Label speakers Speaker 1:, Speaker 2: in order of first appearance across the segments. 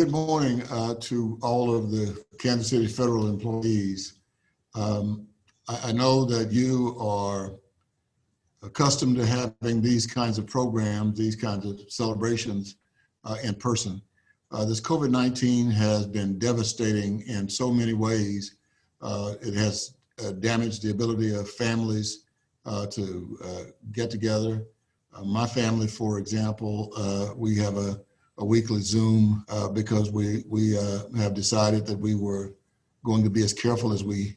Speaker 1: Good morning to all of the Kansas City federal employees. I know that you are accustomed to having these kinds of programs, these kinds of celebrations in person. This COVID-19 has been devastating in so many ways. It has damaged the ability of families to get together. My family, for example, we have a weekly Zoom because we have decided that we were going to be as careful as we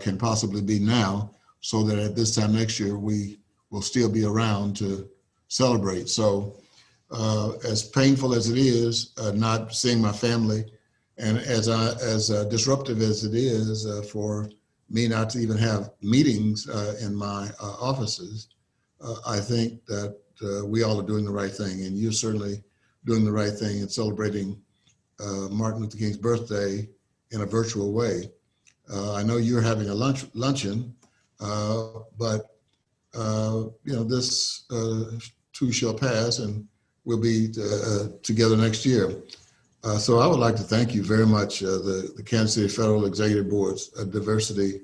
Speaker 1: can possibly be now, so that at this time next year we will still be around to celebrate. So as painful as it is not seeing my family, and as disruptive as it is for me not to even have meetings in my offices, I think that we all are doing the right thing, and you're certainly doing the right thing in celebrating Martin Luther King's birthday in a virtual way. I know you're having a luncheon, but this too shall pass, and we'll be together next year. So I would like to thank you very much, the Kansas City Federal Executive Board's Diversity,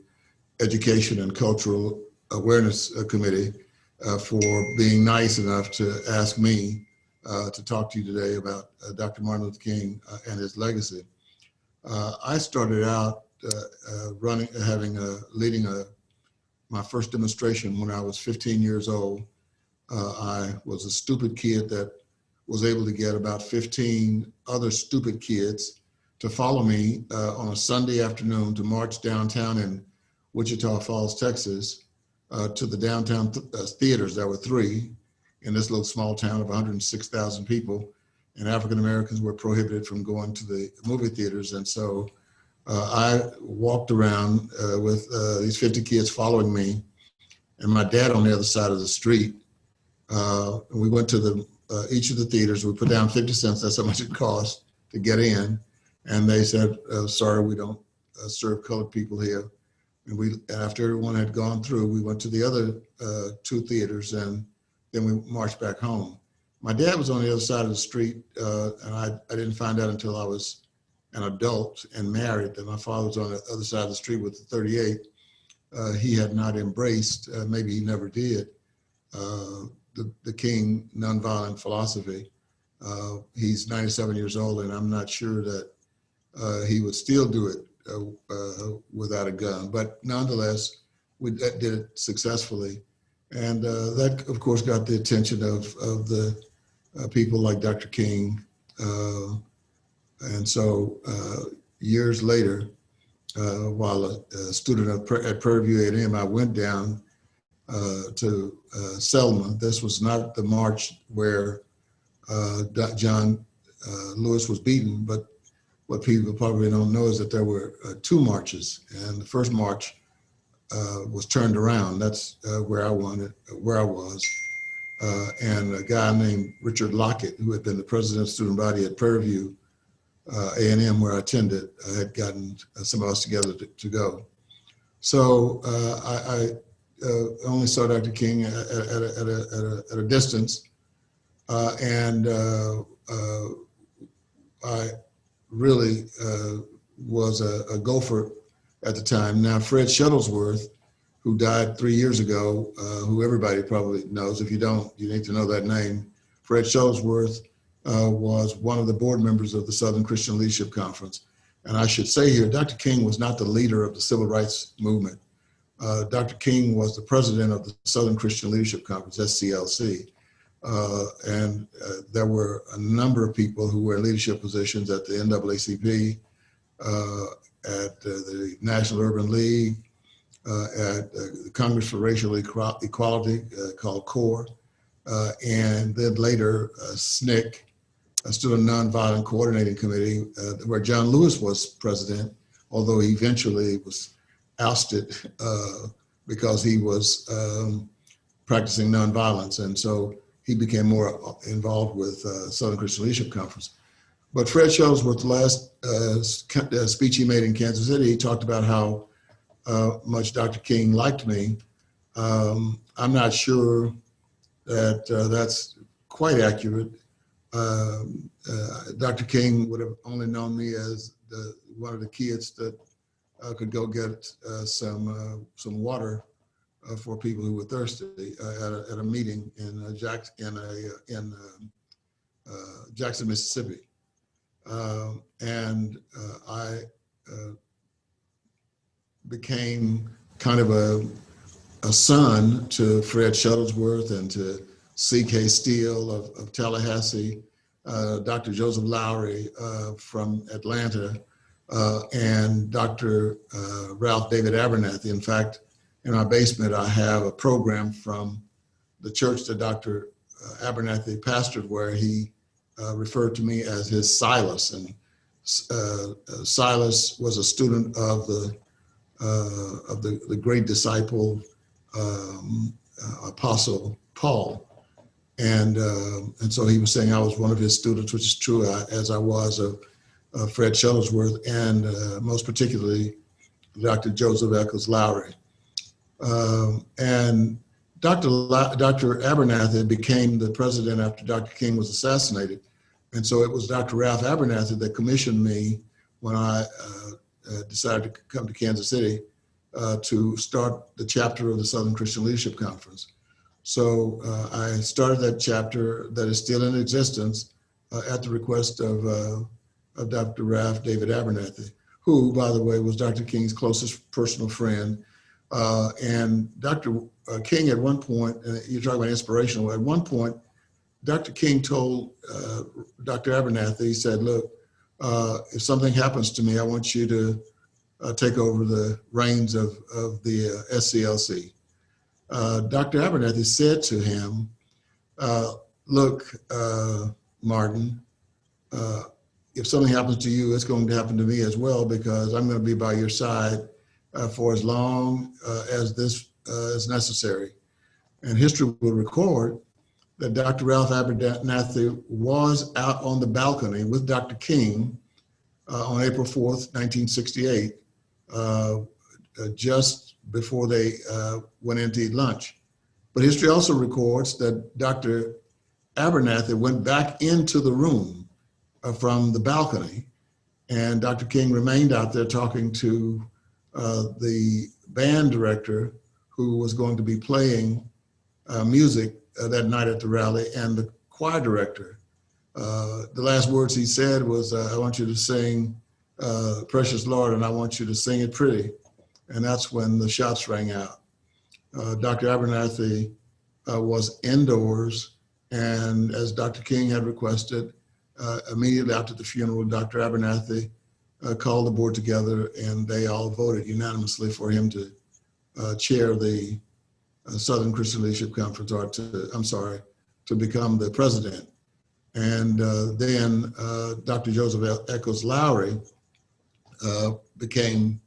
Speaker 1: Education, and Cultural Awareness Committee for being nice enough to ask me to talk to you today about Dr. Martin Luther King and his legacy. I started out leading my first demonstration when I was 15 years old. I was a stupid kid that was able to get about 15 other stupid kids to follow me on a Sunday afternoon to march downtown in Wichita Falls, Texas, to the downtown theaters. There were three in this little small town of 106,000 people, and African Americans were prohibited from going to the movie theaters. And so I walked around with these 50 kids following me, and my dad on the other side of the street. We went to each of the theaters. We put down 50 cents. That's how much it cost to get in. And they said, sorry, we don't serve colored people here. And after everyone had gone through, we went to the other two theaters, and then we marched back home. My dad was on the other side of the street, and I didn't find out until I was an adult and married that my father was on the other side of the street with the 38. He had not embraced, maybe he never did, the King nonviolent philosophy. He's 97 years old, and I'm not sure that he would still do it without a gun. But nonetheless, we did it successfully. And that, of course, got the attention of the people like Dr. King. And so years later, while a student at Prairie View A&M, I went down to Selma. This was not the march where John Lewis was beaten, but what people probably don't know is that there were two marches, and the first march was turned around. That's where I was. And a guy named Richard Lockett, who had been the president of student body at Prairie View A&M, where I attended, had gotten some of us together to go. So I only saw Dr. King at a distance, and I really was a gopher at the time. Now, Fred Shuttlesworth, who died 3 years ago, who everybody probably knows. If you don't, you need to know that name. Fred Shuttlesworth was one of the board members of the Southern Christian Leadership Conference. And I should say here, Dr. King was not the leader of the civil rights movement. Dr. King was the president of the Southern Christian Leadership Conference, SCLC. And there were a number of people who were in leadership positions at the NAACP, at the National Urban League, at the Congress for Racial Equality, called CORE, and then later SNCC, Student Nonviolent Coordinating Committee, where John Lewis was president, although he eventually was ousted because he was practicing nonviolence. And so he became more involved with Southern Christian Leadership Conference. But Fred Shuttlesworth, the last speech he made in Kansas City, he talked about how much Dr. King liked me. I'm not sure that that's quite accurate. Dr. King would have only known me as one of the kids that could go get some water for people who were thirsty at a meeting in Jackson, Mississippi. And I became kind of a son to Fred Shuttlesworth and to C.K. Steele of Tallahassee, Dr. Joseph Lowry from Atlanta, and Dr. Ralph David Abernathy. In fact, in our basement, I have a program from the church that Dr. Abernathy pastored where he referred to me as his Silas. And Silas was a student of the great disciple, Apostle Paul. And so he was saying I was one of his students, which is true, as I was of Fred Shuttlesworth and most particularly Dr. Joseph Eccles Lowry. And Dr. Abernathy became the president after Dr. King was assassinated. And so it was Dr. Ralph Abernathy that commissioned me when I decided to come to Kansas City to start the chapter of the Southern Christian Leadership Conference. So I started that chapter that is still in existence at the request of Dr. Ralph David Abernathy, who, by the way, was Dr. King's closest personal friend. And Dr. King at one point, you're talking about inspirational, at one point, Dr. King told Dr. Abernathy, he said, look, if something happens to me, I want you to take over the reins of the SCLC. Dr. Abernathy said to him, look, Martin, if something happens to you, it's going to happen to me as well, because I'm going to be by your side for as long as this is necessary. And history will record that Dr. Ralph Abernathy was out on the balcony with Dr. King on April 4th, 1968, just before they went in to eat lunch. But history also records that Dr. Abernathy went back into the room from the balcony, and Dr. King remained out there talking to the band director who was going to be playing music that night at the rally, and the choir director. The last words he said was, I want you to sing Precious Lord, and I want you to sing it pretty. And that's when the shots rang out. Dr. Abernathy was indoors, and as Dr. King had requested, immediately after the funeral, Dr. Abernathy called the board together, and they all voted unanimously for him to chair the Southern Christian Leadership Conference, or to become the president. And then Dr. Joseph Eccles Lowry became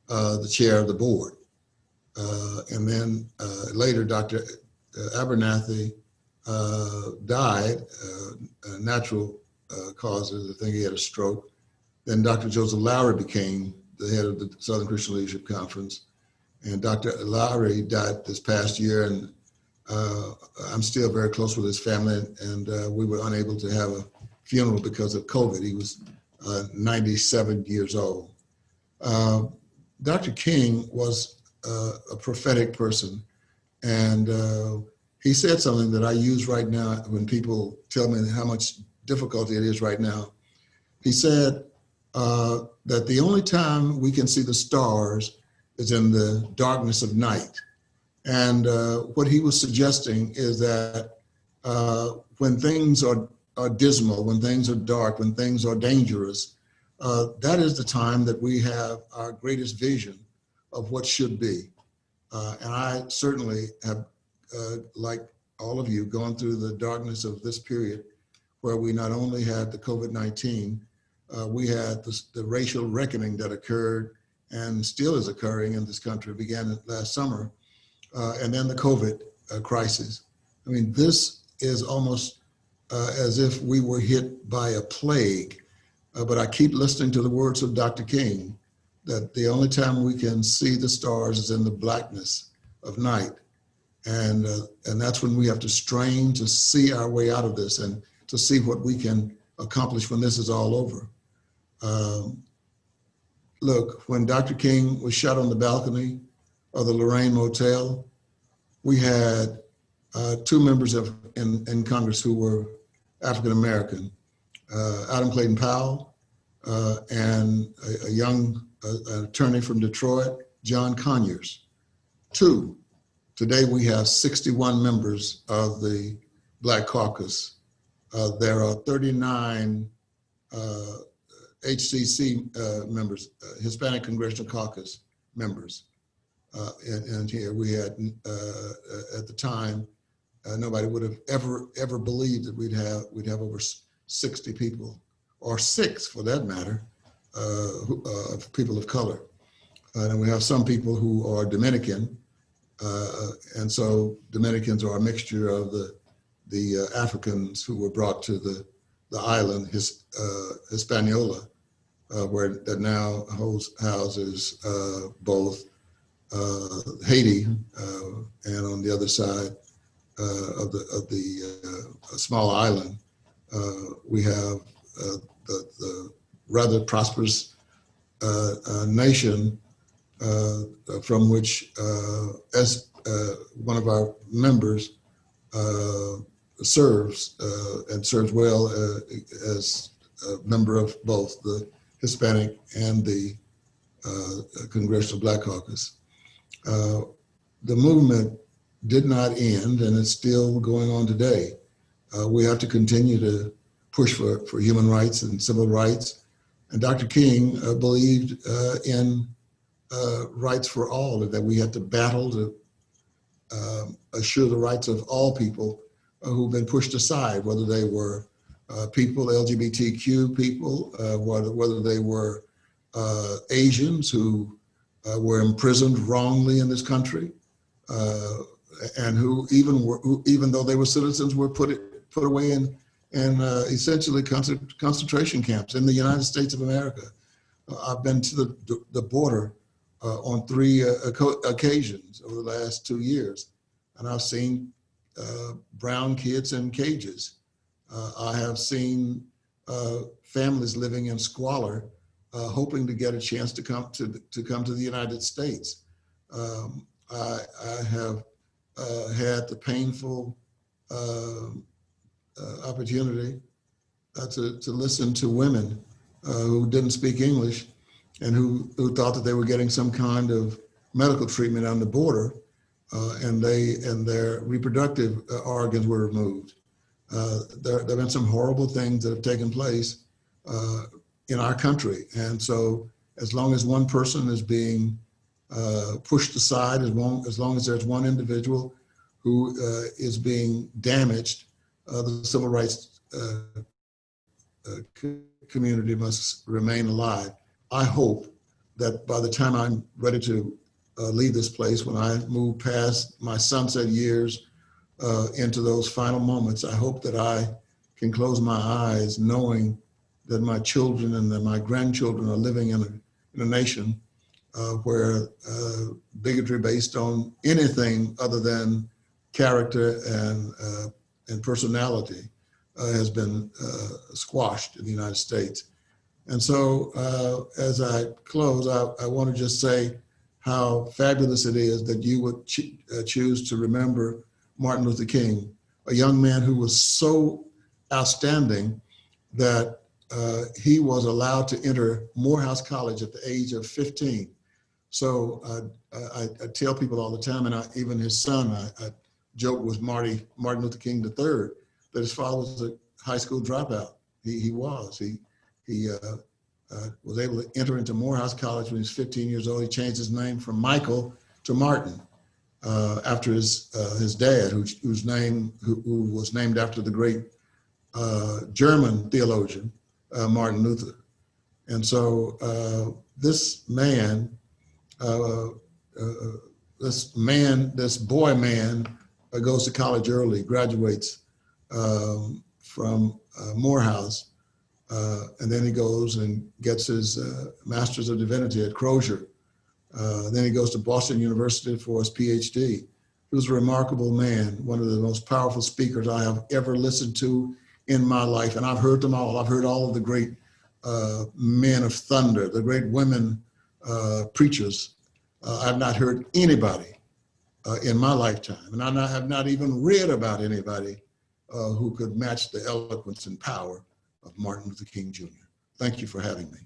Speaker 1: the chair of the board. And then later, Dr. Abernathy died, natural causes. I think he had a stroke. Then Dr. Joseph Lowry became the head of the Southern Christian Leadership Conference. And Dr. Lowry died this past year, and I'm still very close with his family, and we were unable to have a funeral because of COVID. He was 97 years old. Dr. King was a prophetic person, and he said something that I use right now when people tell me how much difficulty it is right now. He said that the only time we can see the stars is in the darkness of night. And what he was suggesting is that when things are dismal, when things are dark, when things are dangerous, that is the time that we have our greatest vision of what should be. And I certainly have, like all of you, gone through the darkness of this period where we not only had the COVID-19, we had the racial reckoning that occurred and still is occurring in this country, began last summer, and then the COVID crisis. I mean, this is almost as if we were hit by a plague, but I keep listening to the words of Dr. King, that the only time we can see the stars is in the blackness of night. And that's when we have to strain to see our way out of this. And to see what we can accomplish when this is all over. Look, when Dr. King was shot on the balcony of the Lorraine Motel, we had two members in Congress who were African American, Adam Clayton Powell, and a young attorney from Detroit, John Conyers. Two. Today we have 61 members of the Black Caucus. There are 39 HCC members, Hispanic Congressional Caucus members. And here we had, at the time, nobody would have ever believed that we'd have over 60 people, or 6 for that matter, people of color. And we have some people who are Dominican, and so Dominicans are a mixture of the Africans who were brought to the island, Hispaniola, where that now houses both Haiti and on the other side of the small island, we have the rather prosperous nation from which, as one of our members serves and serves well as a member of both the Hispanic and the Congressional Black Caucus. The movement did not end, and it's still going on today. We have to continue to push for human rights and civil rights. And Dr. King believed in rights for all, that we had to battle to assure the rights of all people who've been pushed aside, whether they were people, LGBTQ people, whether they were Asians who were imprisoned wrongly in this country, and who even though they were citizens, were put away in essentially concentration camps in the United States of America. I've been to the border on 3 occasions over the last 2 years, and I've seen brown kids in cages. I have seen families living in squalor, hoping to get a chance to come to the United States. I have had the painful opportunity to listen to women who didn't speak English and who thought that they were getting some kind of medical treatment on the border, and their reproductive organs were removed. There have been some horrible things that have taken place in our country, and so as long as one person is being pushed aside, as long as there's one individual who is being damaged, the civil rights community must remain alive. I hope that by the time I'm ready to leave this place, when I move past my sunset years into those final moments, I hope that I can close my eyes knowing that my children and that my grandchildren are living in a nation where bigotry based on anything other than character and personality has been squashed in the United States. And so as I close, I want to just say how fabulous it is that you would choose to remember Martin Luther King, a young man who was so outstanding that he was allowed to enter Morehouse College at the age of 15. So I tell people all the time, and even his son, I joke with Martin Luther King III, that his father was a high school dropout. He was able to enter into Morehouse College when he was 15 years old. He changed his name from Michael to Martin after his dad, who was named after the great German theologian, Martin Luther. And so this boy man goes to college early, graduates from Morehouse, and then he goes and gets his Master's of Divinity at Crozier. Then he goes to Boston University for his PhD. He was a remarkable man, one of the most powerful speakers I have ever listened to in my life, and I've heard them all. I've heard all of the great men of thunder, the great women preachers. I've not heard anybody in my lifetime, and I have not even read about anybody who could match the eloquence and power of Martin Luther King Jr. Thank you for having me.